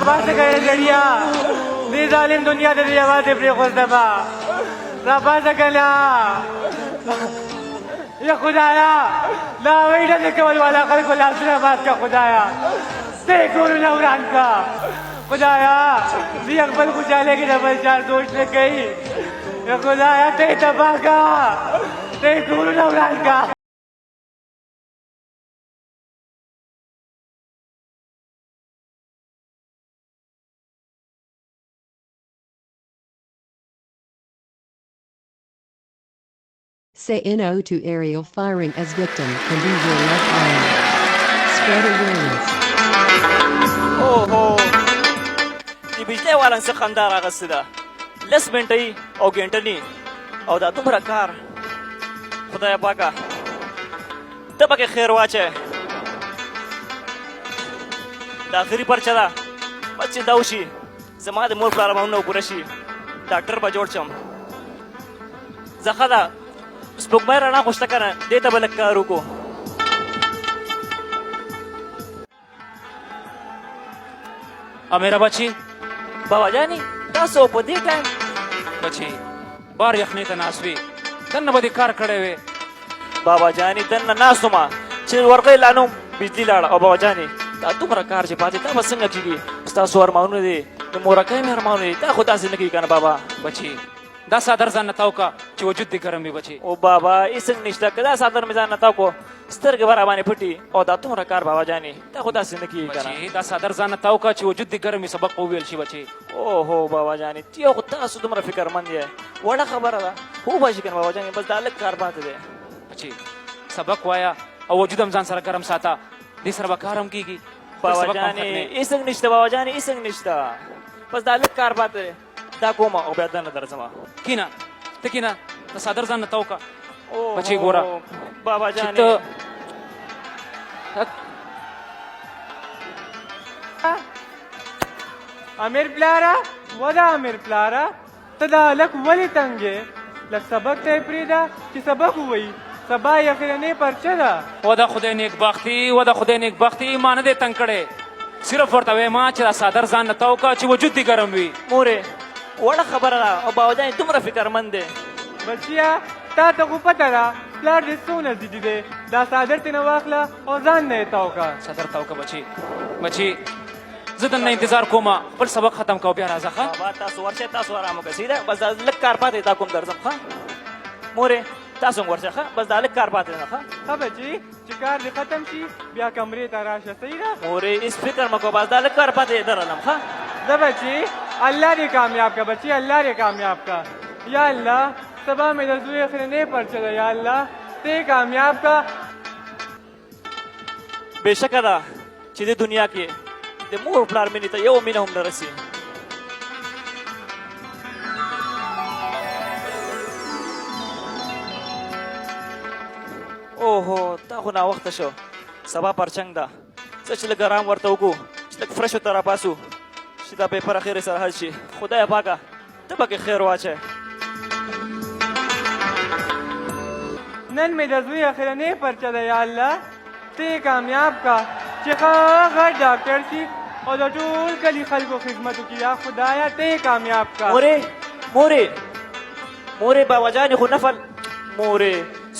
راپاسه کړه زړیا دې ظالم دنیا ته دې یوازې پرېښودمه راپاسه کړه یا خدایا دا وایي ډزې کول والا خلکو لاسونه مات کړه خدایا ته یې کورونه وران کړه خدایا دوی خپل خوشحالۍ کې د بل چا دوست نه کوي یا خدایا ته یې تباه کړه ته یې کورونه وران کړه Say no to aerial firing as victim can be your left arm. Spread awareness. اوهو د بجلی والا څه خندا راغستې ده لس منټه یي او ګنټه ني او دا دومره کار خدایه پاکه ته پکې خیر واچوې د آخري پرچه ده بس چې دا وشي زما د مور پلار ارمانونه پوره شي ډاکټر به جوړ شم زه ښه ده سپوږمۍ رڼا خو شته که نه دې ته به لږ کار وکړو امیره بچی بابا جانې تاسو په دې ټایم بچی بار یخنۍ ته ناست وي دننه به دې کار کړی وې بابا جانې دننه ناست ومه چې ورغی لا نو بجلي لاړه او بابا جانې دا دومره کار چې پاتې دا به څنګه کېږي ستاسو ارمانونه دي د مورکۍ مې ارمانونه دي دا خو داسې نه کېږي که نه بابا بچی دا صادر ځان نه تاو که چې وجود دې ګرم وي بچی او بابا هېڅ نشته که دا صادر مې ځان نه تاو کړو سترګې به راباندې پټي او دا دومره کار بابا جانې دا خو داسې نه کېږي که نه بچی دا صادر ځان نه تاو که چې وجود دې ګرم وي سبق وویل شي بچی اوهو بابا جانې یو خو تاسو دومره فکرمند یې وړه خبره ده خو به شي که نه بابا جانې بس دا لږ کار پاتې دی بچی سبق وایا او وجود هم ځان سره ګرم ساته دې سره به کار هم کېږي بابا جانې هېڅ نشته بابا جانې هېڅ نشته بس دا لږ کار پاتې دی دا کومه او بیا دننه درځمه کینه ته کینه د صادر ځان نه تاو که بچی ګوره بابا چې جانې ته امیر پلاره ودا امیر پلاره ته دا هلک ولې تنګ یې لږ سبق ته یې پرېږده چې سبق ووایي سبا یې اخرنۍ پرچه ده و د خدای نیکبختي و د خدای نیکبختي ما نه دی تنګ کړی صرف ورته وایم چې دا صادر ځان نه تاو که چې وجود دې ګرم وي مورې وړه خبره ده او بابا جانې دومره فکرمند دی بچیا تا ته خو پته ده پلار دې څونه ضدي دی دا صادر ترې نه واخله او ځان نه یې تاو که صدر تاو که بچی بچی زه دننه انتظار کوم خپل سبق ختم کوه بیا راځه ښه بابا تاسو ورشئ تاسو ارام وکړئ صحیح ده بس دا لږ کار پاتې دا کوم درځم ښه مورې تاسو هم ورشئ ښه بس دا لږ کار پاتې ده ښه ښه بچي چې کار دې ختم شي بیا کمرې ته راشه صحیح ده مورې هېڅ فکر مه کوه بس دا لږ کار پاتې دی درغلم ښه ده بچي الله دې کامیاب که بچي الله دې کامیاب که یا الله سبا مې د زوی اخرنۍ پرچه ده یا الله ته یې کامیاب که بېشکه ده چې دې دنیا کې د مور پلار مینې ته یو مینه هم نه رسي اوهو دا خو ناوخته شو سبا پرچنګ ده څه چې لږ ارام ورته وکړو چې لږ فرش ورته راپاسو چې دا پیپر اخرې سره حل شي خدایه پاکه ته پکې خیر واچوې نن مې د زوی اخرنۍ پرچه ده یا الله ته یې کامیاب که چې ښه غټ ډاکټر شي او د ټول کلي خلکو خدمت وکړي یا خدایه ته یې کامیاب که مورې بابا جانې خو نفل مورې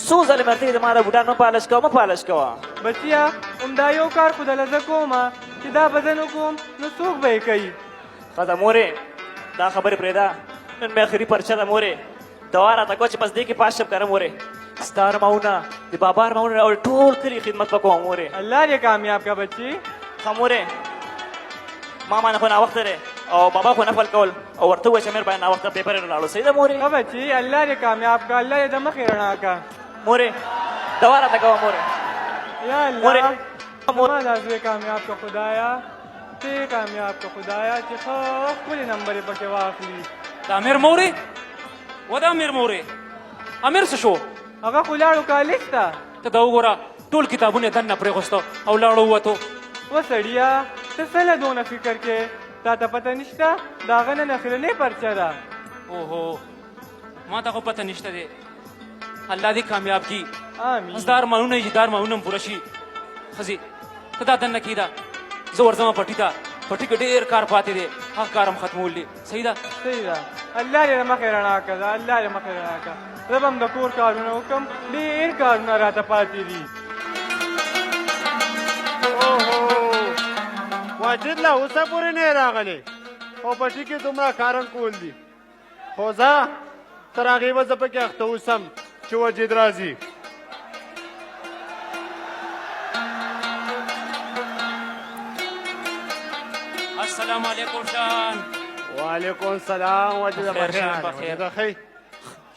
څو ځلې مې ورته د ما د بوټان مه پالش کوه مه پالش کوه بچیا همدا یو کار خو دله زه کومه چې دا به زه نه کوم نو څوک به یې کوي ښه ده مورې دا خبرې پرېږده نن مې اخري پرچه ده مورې دوا راته کوه چې بس دې کې پاس شم که نه مورې ستا ارمانونه د بابا ارمانونه او ټول کلي خدمت به کوم مورې الله دې کامیاب که بچي ښه مورې ما باندې خو ناوخته دی او بابا خو نفل کول او ورته ووایه چې امیر باید ناوخته پیپر یې رالاړو صحیح ده مورې ښه بچي الله دې کامیاب که الله دې د مخې رڼا که مورې دوا راته کوه مورې یا مورې الله زما دا زوی کامیاب که خدایا ته یې کامیاب که خدایا چې ښه ښکلې نمبرې پکې واخلي د امیر مورې و د امیر مورې امیر څه شو هغه خو لاړو کالج ته ته دا وګوره ټول کتابونه یې دننه پرېغوسته او لاړو ووتو و سړیا ته څه له دونه فکر کې تا ته پته نشته د هغه نن اخرنۍ پرچه ده اوهو ما ته خو پته نشته دی الله دې کامیاب کي امین بس دا ارمانونه چې دا ارمانونه هم پوره شي ښځې ته دا دننه کښېږده زه ورځمه پټي ته پټي کې ډېر کار پاتې دی هغه کار هم ختمول دي صحیح ده صحیح ده الله دې مخې رڼا کړه الله دې مخې رڼا کړه زه به هم د کور کارونه وکړم ډېر کارونه راته پاتې دي اوهو واجد لا اوسه پورې نه راغلی او پټي کې دومره کارن کول دي خو زه تر هغې به زه پکې اخته اوسم چې واجد راځي السلام علیکم شان وعلیکم السلام واجد بخیر شان، بخیر بخیر. واجد ښه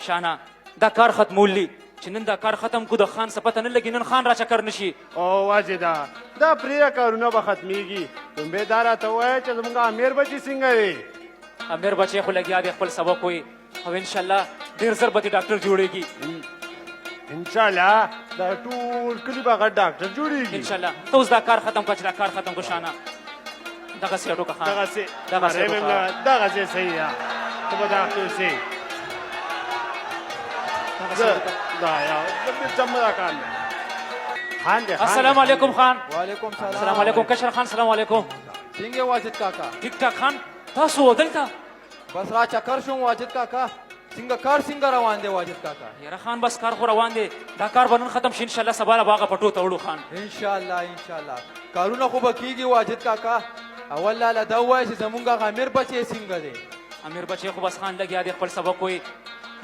شانا دا کار ختمول دي چې نن دا کار ختم کو د خان څه پته نه لګي نن خان را چکر نشي او واجده دا پرېږده کارونه به ختمېږي دومبې دا راته ووایه چې زموږ امیر بچي څنګه دی امیر بچی خو لګیا دی خپل سبق وایي او انشاءالله ډېر زر به دې ډاکټر جوړېږي انشاءالله دا ټول کلي به غټ ډاکټر جوړېږي انشاءالله ته اوس دا کار ختم کړه چې دا کار ختم کړه شانا دغسې اډو که خان دغسې دغسې مریم وکړه. دغسې صحیح ده ته به ډاکټر شې زه دا یا زه بېرته دا کار نه خان دی السلام علیکم خان وعلیکم سلام السلام علیکم کشر خان السلام علیکم څنګه واجد کاکا ټیک ټاک خان تاسو دلته بس را چکر شوم واجد کاکا څنګه کار څنګه روان دی واجد کاکا یاره خان بس کار خو روان دی دا کار به نن ختم شي انشاءالله سبا به هغه پټو ته وړو خان ان شاء الله کارونه خو به کیږي واجد کاکا اول لاله دا وایي چې زمونږ امیر بچی څنګه دی امیر بچی خو بس خان لګیا دی خپل سبق وایي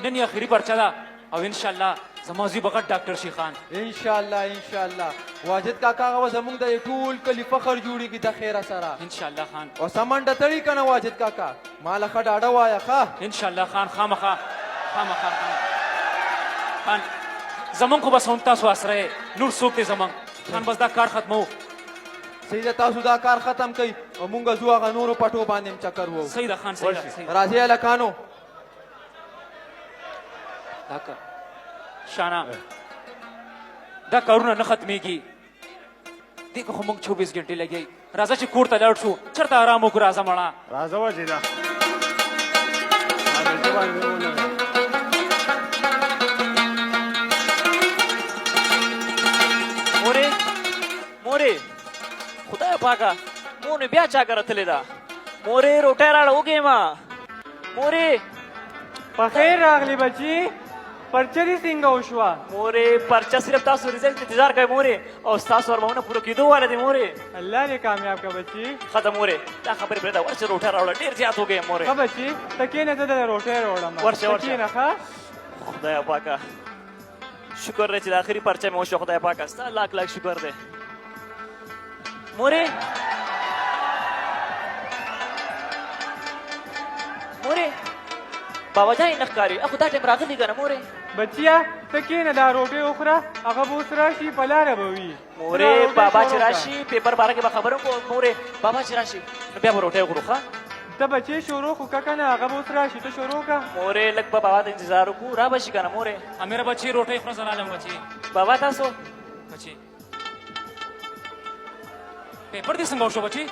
نن یې اخري پرچه ده او انشاءالله زما زوی به غټ ډاکټر شي خان ان شاء الله واجد کاکا هغه زمونږ د ټول کلی فخر جوړیږي د خیره سره انشاءالله خان او سمنډه تړي کنه واجد کاکا مال ښه ډاډه وایه ښه انشاءالله خان خامخا خان زمون خو بس هم تاسو اسره نور څوک دی زمون خان بس دا کار ختمو صحیح ده تاسو دا کار ختم کړئ او مونږ ځو هغه نورو پټو باندې هم چکر وو صحیح ده خان صحیح ده صحیح ده. راځئ هلکانو دا کار شانا دا کارونه نه ختمیږي دې که خو موږ 24 غنټې لګی راځه چې کور ته لاړ شو چېرته ارام وکړو راځه مړه راځه واجده مورې خدای پاکه مور مې بیا چا کره تلې ده مورې روټۍ راړه وږې ما مورې په خیر راغلی بچي پرچه دې څنګه وشوه مورې پرچه صرف تاسو رزلټ انتظار کوئ مورې او ستاسو ارمانونه پوره کېدو واله دي مورې الله دې کامیاب کړه بچي ښه ده مورې دا خبرې پرېږده ورشه روټۍ راوړه ډېر زیات وږی یم مورې ښه بچي ته کښېنه زه دله روټۍ راوړم ورشه، ته ورشه. کښېنه ښه خدای پاکه شکر دی چې د آخري پرچه مې وشو خدای پاکه ستا لاک شکر دی مورې بابا جان یې نه ښکاري اخو دا ټایم راغلی که نه مورې بچیا ته کښېنه دا روټۍ وخوره هغه به اوس راشي په لاره به وي مورې بابا چې راشي پیپر باره کې به خبره کوو مورې بابا چې راشي نو بیا به روټۍ وخورو ښه ته بچې شروع خو که که نه هغه به اوس راشي ته شروع که مورې لږ به بابا ته انتظار وکړو را به شي که نه مورې امیر بچی روټۍ خوره زه رالم بچی بابا تاسو بچی پیپر دې څنګه وشو بچی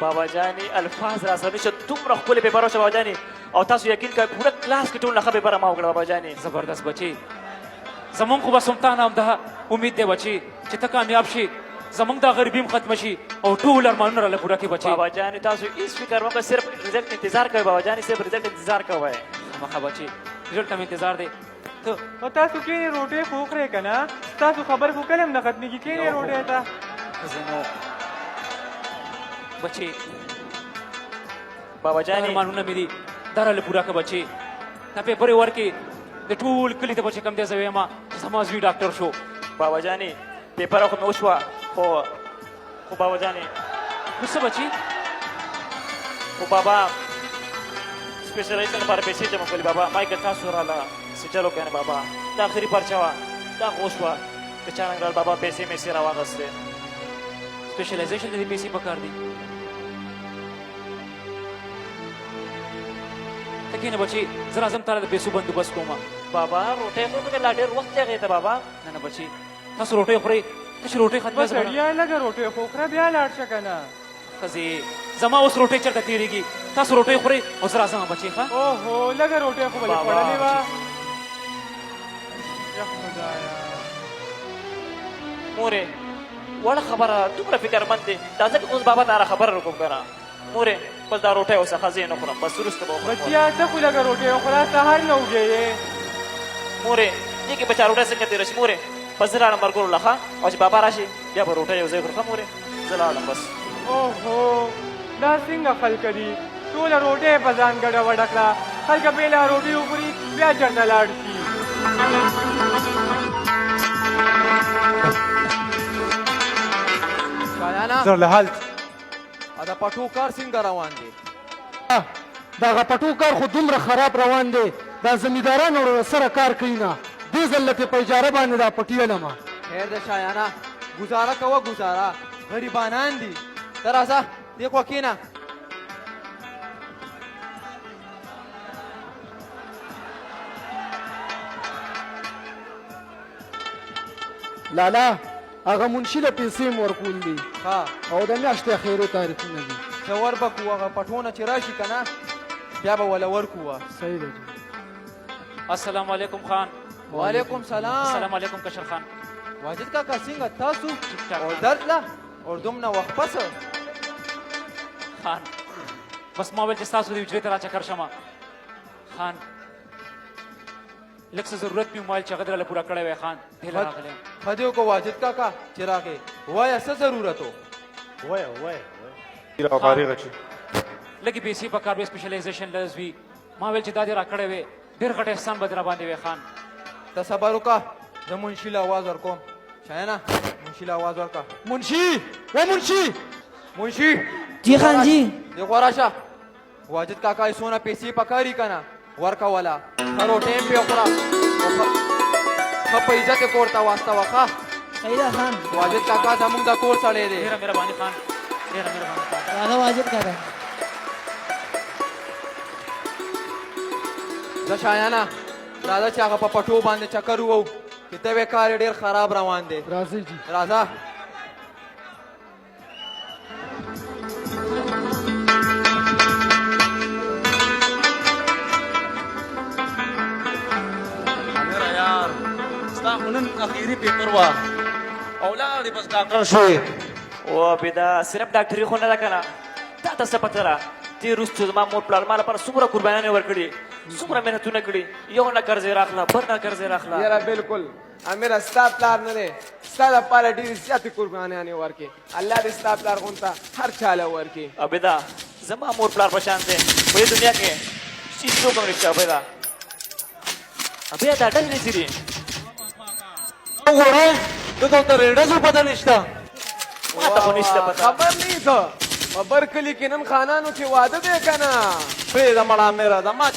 بابا جانې الفاظ را سره نشته دومره ښکلی پیپر وشه بابا جانې او تاسو یقین کوئ پوره کلاس کې ټول نه ښه پیپر ما وکړه بابا جانې زبردست بچی زمون خو بس هم تا نه همدغه امید دی بچی چې ته کامیاب شي زمونږ دا غریبي هم ختمه شي او ټول ارمانونه راله پوره کړي بچی بابا جانې تاسو هېڅ فکر مه کوئ صرف رزلټ انتظار کوئ بابا جانې صرف رزلټ انتظار کوئ خامخا بچی رزلټ ته مې انتظار دی ته او تاسو کښېنئ روټۍ خو وخورئ که نه ستاسو خبر خو کله هم نه ختمېږي کښېنئ روټۍ ته زنو بچی بابا دا جانې ارمانونه مې دي دا راله پوره کړه بچی دا پیپر یې ورکړې د ټول کلي ته بچی کم دی زه ویم چې زما زوی ډاکټر شو بابا جانې پیپر خو مې وشوه خو بابا جانې نو څه بچی خو بابا سپېشلایزېشن لپاره پیسې جمع کولې بابا ما یې که تاسو راله څه چل وکړی نه بابا دا آخري پرچه وه دا خو وشوه که چا رنګ رال بابا پیسې میسې راواغستې سپیشلایزیشن د دې پیسې پکار دي ته کښېنه بچي زه راځم تا له د پیسو بندوبست کوم بابا روټۍ خو که لا ډېر وخت دی هغې ته بابا نه نه بچي تاسو روټۍ خورئ تاسو روټۍ ختمه بس اړیا لږه روټۍ خو وخوره بیا لاړ شه که نه ښځې زما اوس روټۍ چېرته تېرېږي تاسو روټۍ خورئ او زه راځم بچي ښه اوهو لږه روټۍ خو به دې بابا. خوړلې وه یا خدایه مورې وړه خبره دومره فکرمند دی دا ځکه اوس بابا ته هره خبره وکړم که نه مورې بس دا روټۍ اوسه ښه زه یې نه خورم بس وروسته به وخورم بچیا ته خو لږه روټۍ وخوره سهار نه وږی مورې دې کې بچا روټۍ څنګه تېره شي مورې بس زه لاړم ملګرو له ښه او چې بابا راشي بیا به روټۍ یو ځای کړو ښه مورې زه لاړم بس اوهو دا څنګه خلک دي ټوله روټۍ په ځان ګډوډه کړه خلک بېله روټۍ وخوري بیا چېرته لاړ شي شایانه زر له حالت دا پټو کار څنګه روان دی دغه پټو کار خو دومره خراب روان دی دا زمینداران ورو سره کار کوي نه دې ځل لکه په اجاره باندې دا پټي ولما خیر د شایانه گزاره کوه گزاره غریبانان دي ته راځه دې خوا کښېنه لالا هغه منشي له پیسې مو ورکول دي ښه او د میاشتې اخیرو تاریخونه دي څه ور به کوو هغه پټونه چې راشي که نه بیا به وله ورکوو صحیح ده جی السلام علیکم خان وعلیکم سلام السلام علیکم کشر خان واجد کاکا څنګه تاسو ټاک. او درتله او دومره وخت پس خان بس ما ویل چې ستاسو د حجرې ته راچکر شمه خان لږ څه ضرورت مې موبایل چې هغه درله پوره کړی وی خان دې له راغلی یم. ښه دې وکړو واجد کاکا چې راغې وایه څه ضرورت و را فارغ شي لږې پیسې په کار وی سپیشلایزیشن لز وي ما ویل چې دا دې را کړی وی ډېر غټ احسان به در باندې وی خان ته صبر وکړه زه منشي له اواز ورکوم شایانه منشي له اواز ورکړه منشي و منشي منشي جی خان جی دې خوا راشه واجد کاکا یې څونه پیسې پکاري که نه ورکوله ښه روټۍ پې وخوره ښه په عزت یې کور ته واستوه ښه صحیح ده خان واجد کاکا زمونږ د کور سړی دی ډېره مهرباني خان ډېره مهرباني خان راغه واجد کاکا زه شایانه راځه چې هغه په پټو باندې چکر ووو چې ته وې کار یې ډېر خراب روان دی راځي جی راځه امیر یار ستا خو نن اخیري پیپر وه او لاړې بس ډاکټر شوې او بېدا صرف ډاکټري خو نه ده که نه تا ته څه پته ده تېر وروستو زما مور پلار ما لپاره څومره قربانیانې ورکړي څومره محنتونه کړي یو نه قرض یې راخله بل نه قرض یې راخله یاره بالکل امیر ستا پلار نه دی ستا دپاره ډېرې زیاتې قربانیانې ورکړي الله دې ستا پلار غونته هر چاله ورکړي او بېدا زما مور پلار په شان دی په دې دنیا کې هېڅ څوک هم نشته بېدا بیا دا ډلې نه ځي وګورئ دلته ته ریډزو پته نشته ما ته خو نشته پته خبر نه ته په بر کلي کې نن خانانو کې واده دی که نه پرېږده مړه امیره د ما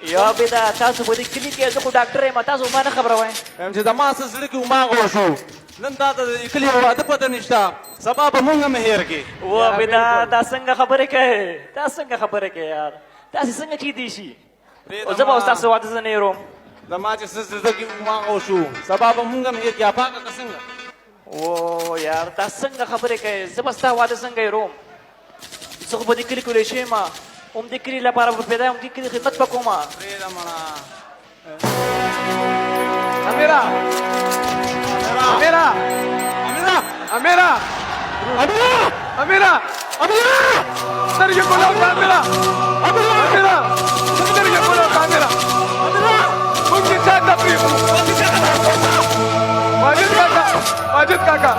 یا بېدا تاسو په دې کلي کې زه خو ډاکټر یم تاسو ما نه خبروئ چې د ما څه زړه کې اماغ وشو نن تا ته د کلي واده پته نشته سبا به مونږ هم هېر کړي و بېدا دا څنګه خبرې کوې دا څنګه خبرې کوې یار داسې څنګه کیدی شي او زه به اوس تاسو واده زه نه هېروم د ما چې څه زړه کې اماغ وشو سبا به مونږ هم هېر کړي افاقه که څنګه او یار دا څنګه خبرې کوې زه به ستا واده څنګه هېروم زه خو په دې کلي کې لوی شوی یم هم دې کلي لپاره به پیدا یم دې کلي خدمت به کوم پرېږده مړه امیره امیره امیره امیره امیره سترګې کولاو که امیره امیره سترګې کولاو که امیره موږ دې چا ته پرېږدو واجد کاکا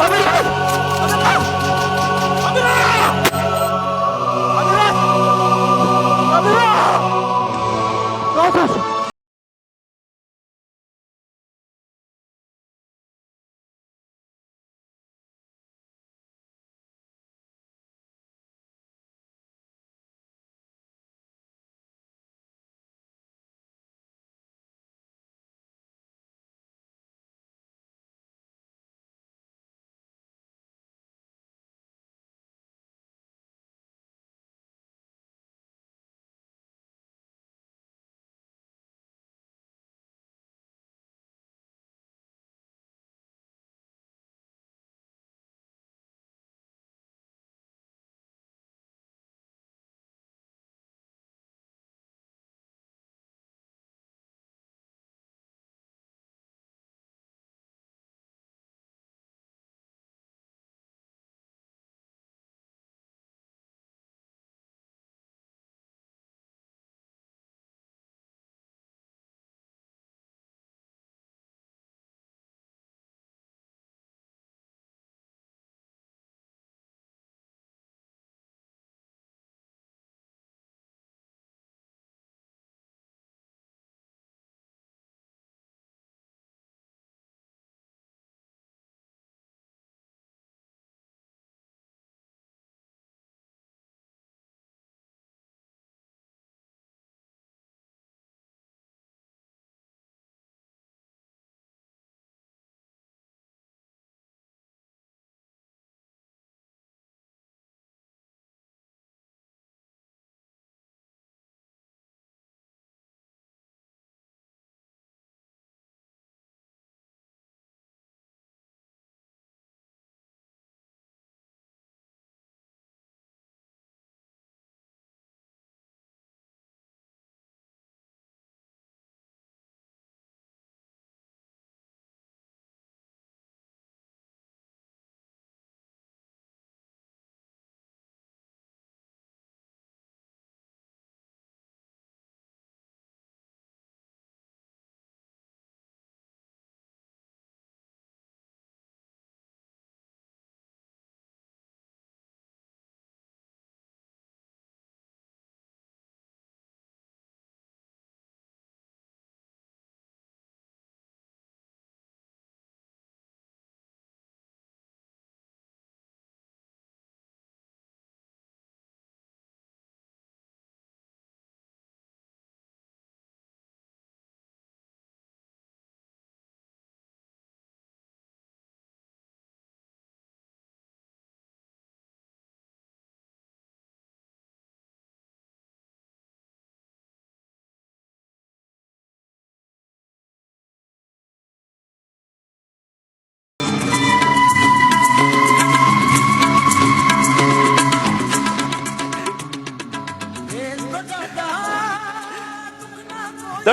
د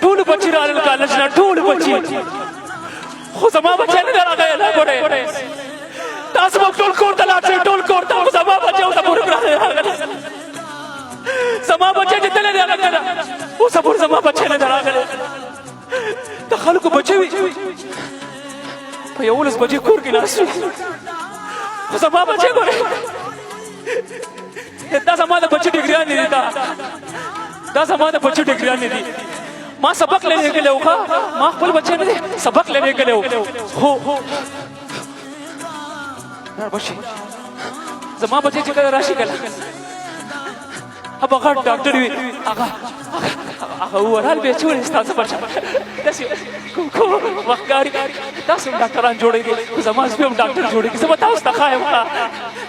ټولو بچی رالل کالج نه ټولو بچی خو زما بچی نه راغی نه ګوره تاسو به ټول کور ته لاړ شئ ټول کور ته خو زما بچی اوسه پورې راغلی زما بچی چې تللی دی هغه نه ده اوسه پورې زما بچی نه ده راغلی د خلکو بچی وي په 11 بجې کور کې ناست وي خو زما بچی ګوره دا زما د بچی ډګریان نه دي دا زما د بچی ډګریان نه دي ما سبق لګېږلی و ښه ما خپل بچی نه دی سبق لګېږلی و خو بچی زما بچی چې کله راشي کله هغه غټ ډاکټر وي هغه ورال بیا چې ولې ستاسو بچه داسې کوم وخت کاري تاسو هم ډاکټران جوړېږي خو زما زوی هم ډاکټر جوړېږي زه به تاسو ته ښایم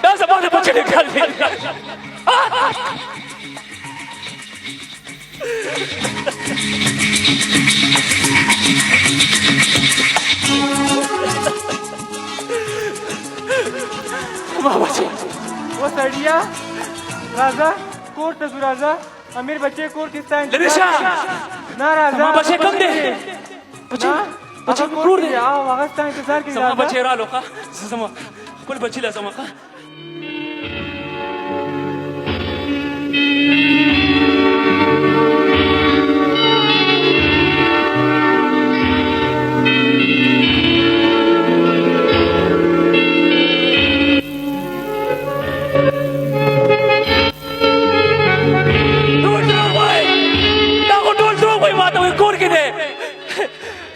دا زما د بچی ډګر دی و سړیا راځه کور ته ځو راځه امیر بچی کور کې ستا لرې شه نه راځه زما بچی کم دی بچی هغه کور دی هغه ستا انتظار کوي زما بچی رالو ښه زما خپل بچی له زما ښه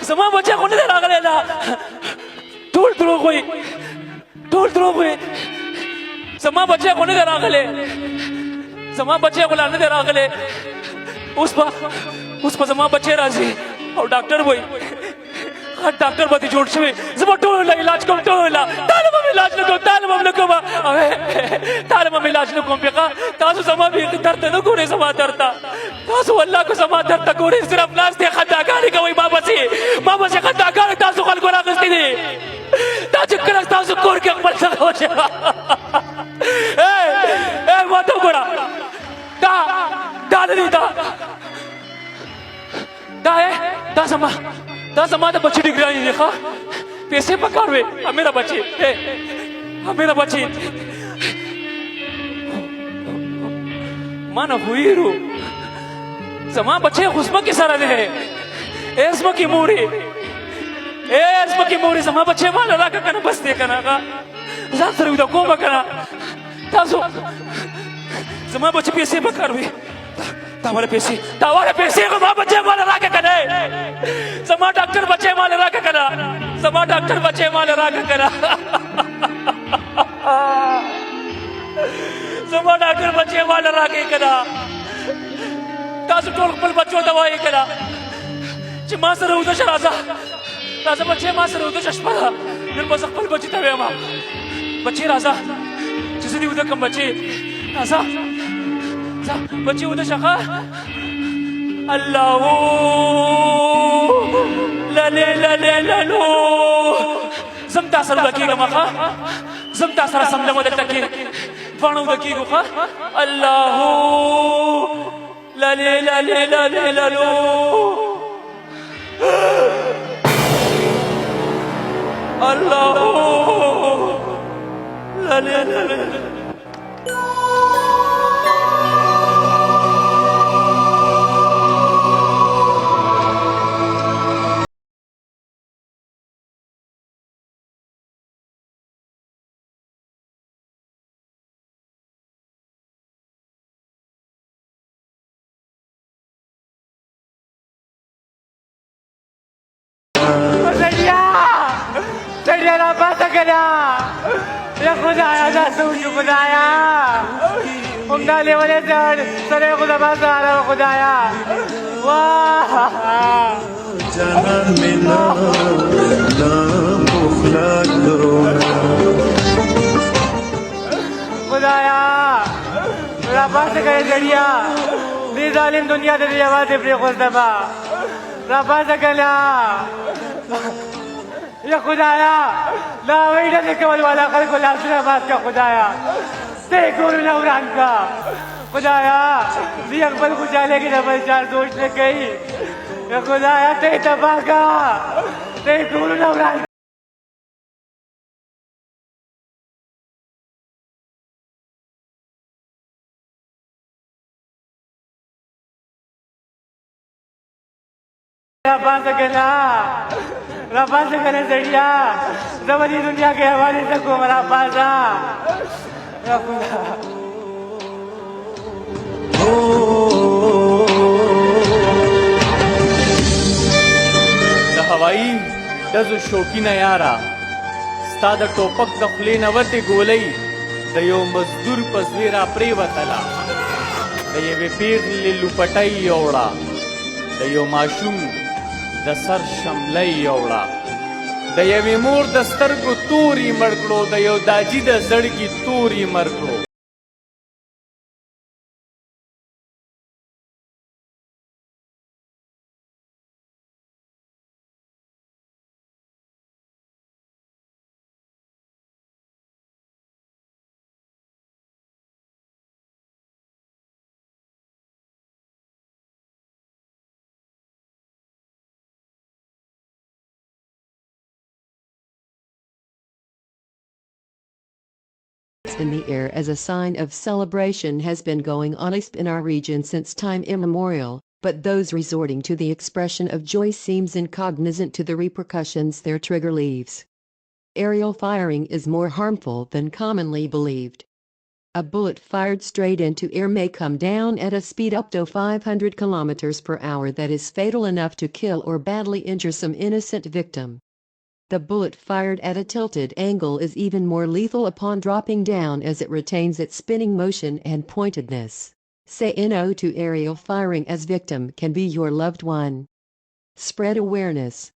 زما بچی خو نه دی راغلی نه ټول دروغ وایي ټول دروغ وایي زما بچی خو نه دی راغلی زما بچی خو لا نه دی راغلی اوس به زما بچی راځي او ډاکټر وایي غټ ډاکټر به دې جوړ شوی زه به ټول علاج کوم ټول طالب هم علاج نه کوم طالب هم نه کوم طالب هم علاج نه کوم بېخه تاسو زما درد ته نه ګورئ زما درد ته تاسو والله کو زما درد ته ګورئ صرف لاس دې خنداګانې کوئ ما پسې خنداګانې تاسو خلکو راغستې دي دا چې کله ستاسو کور کې خپل څه وشي ما ته وګوره دا نه دي دا زما د بچی ډګرانې دي ښه پیسې پکار وې میرا بچی میرا بچی ما نه هویرو زما بچی خو ځمکې سره دی ځمکې مورې زما بچی ماله راکړه که نه بس دی که نه هغه ځان سره ویده کومه که نه تاسو زما بچی پیسې پکار وې دا والا پیسې خو زما بچی ماله راکړه که نه زما ډاکټر بچی ماله راکړه که نه زما ډاکټر بچی ماله راکړه که نه زما ډاکټر بچی ماله راکړئ که نه تاسو ټول خپل بچو ته وایئ که نه چې ما سره ویده شه راځه بچی ما سره ویده شه شپه ده نن به زه خپل بچي ته ویم بچی راځه چې زه دې ویده کړم بچی راځه بچی ویده شه ښه الله للو زم تا سره وده کېږم ښه زم تا سره سملم دلته کې دواړه وده کېږو ښه الله للو الله سړیا را پاسه که نه یا خدایا دا څه وشو خدایا همدا لیونی سړی خو زما سره خدایا واه جهان میں نا بخلات درونا خدایا را پاسه که سړیا دې ظالم دنیا ته دې یوازې پرېښودمه را پاسه که نه یا خدایا ناوی نه دې کول والا خلکو لاسونه مات که خدایا ته یې کورونه وران که खुदाया दी अकबर खुजाले की डबल चार दोस्त ने कही या खुदाया ते तबाका ते गुरु नवरान रबा से कहने जड़िया जबरी दुनिया के हवाले से को मरा बाजा या खुदा د هوایی ډزو شوقینه یاره ستا د ټوپک د خولې نه وتې ګولۍ د یو مزدور په زوی را پرېوتله د یوې پیغلې لوپټۍ یوړه د یو ماشوم د سر شملۍ یوړه د یوې مور د سترګو توري مړ کړو د یو داجي د زړګي توري مړ کړو in the air as a sign of celebration has been going on in our region since time immemorial, but those resorting to the expression of joy seems incognizant to the repercussions their trigger leaves. Aerial firing is more harmful than commonly believed. A bullet fired straight into air may come down at a speed up to 500 kilometers per hour that is fatal enough to kill or badly injure some innocent victim. The bullet fired at a tilted angle is even more lethal upon dropping down as it retains its spinning motion and pointedness. Say no to aerial firing as victim can be your loved one. Spread awareness.